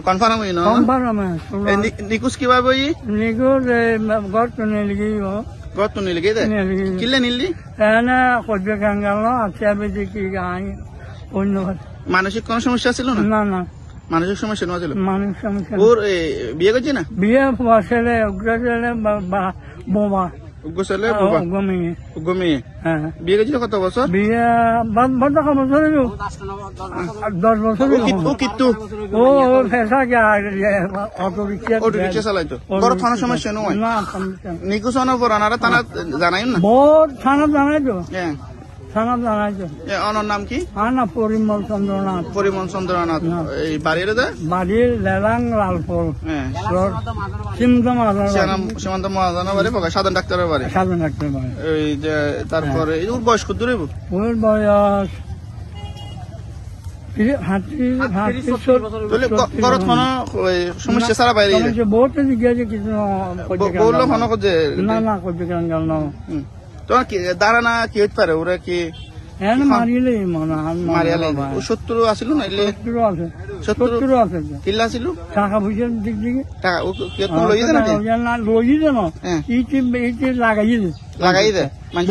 Confirm হই না confirm নিকুজ কিবা বই নিকুজ গড় নিলগি গত নিলগে দে কিলে নিলি এনা কইবে গাঙ্গাল আছে বেজি কি গাই অন্য মানসিক কোন সমস্যা ছিল না না না মানসিক সমস্যা নছিল মানসিক সমস্যা ওর বিয়ে করছে না বিয়ে বসলে উগ্রজলে বোমা উগ্রজলে বোমা গমি হ্যাঁ বিয়ে করছিল কত বছর বিয়ে বড় বছর 10 বছর ও কিত্তু ও ফেসা গে অটো রিকশা চালাইতো বড় থানা সমস্যা নয় না নিকুজ অনার পর আনারা থানা জানাই না বহুত থানা জানাই তো হ্যাঁ থানা জানাই তো অনার নাম কি না পরিমল চন্দ্রনাথ এই বাড়ির বাড়ির লেলাং লালপুর হ্যাঁ সীমান্ত মহাজনের বাড়ি সাধারণ ডাক্তারের বাড়ি সাধারণ ডাক্তার বাড়ি এই যে তারপরে ওর বয়স কত দূরে ওর বয়স সমস্যা সারা বাইরে বহুত জিজ্ঞাসা কিছু বললো হনো যে না না করবে কেন না তোমার কি দাঁড়ানা কি হইতে পারে ওরা কি মারিলে মারিয়ালে শত্রু আসিল না শত্রু আছে কিল্লা ছিল টাকা পয়সার দিক থেকে টাকা ও কি তুমি লই দে না লই দে না ইটি লাগাই দে মানে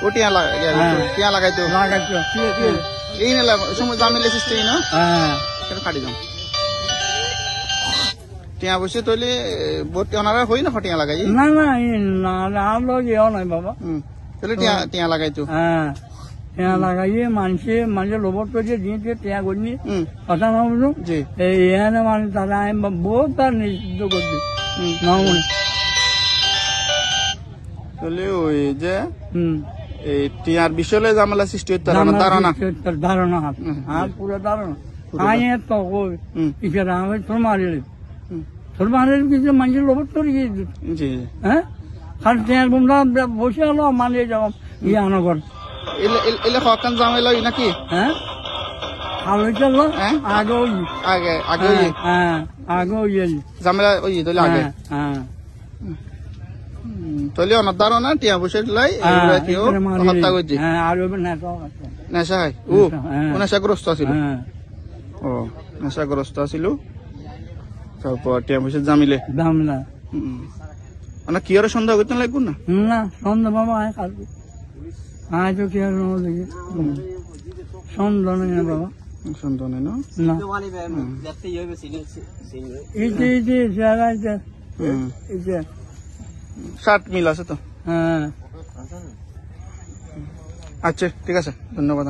ওটিয়া লাগাইতো এই না সময় জামিলে সিস্টেম না এটা কাটি দাও টিয়া বসে তৈলে ভর্তি ওনারা হই না ফটিয়া লাগাই না না না আমরা যেও নাই বাবা তাহলে টিয়া লাগাইতো টিয়া লাগাইয়ে মানুষে লোবর করে দিয়ে টিয়া করিনি কথা না বুঝলো এখানে মানে তারা বহুত তার নিষিদ্ধ করবি না তাহলে ওই যে এই টিয়ার বিষয়ে জামেলা সৃষ্টি হতে ধারণা আর পুরো ধারণা আই তো কই ইসারা আমি তোর মারিলে তোর মারিলে কিছু মানুষের লোবর করে গিয়ে হ্যাঁ খালি টিয়ার বুমরা বসে হলো মানিয়ে যাও ইয়ে আনগর এলে হকান জামেলা নাকি হ্যাঁ ভালো চললো আগে আগে জামেলা ওই তাহলে আগে তাহলে অনার ধারণা টিয়া বসে লাই কেউ হত্যা করছে নেশা হয় ও নেশাগ্রস্ত ছিল ও নেশাগ্রস্ত ছিল তারপর টিয়া বসে জামিলে না কি আর সন্দেহ করতে লাগবো না না সন্দেহ বাবা আয় কালকে আয় তো কি আর দেখি সন্দেহ নেই না বাবা সন্দেহ নেই না শার্ট মিল আছে তো হ্যাঁ আচ্ছা ঠিক আছে ধন্যবাদ।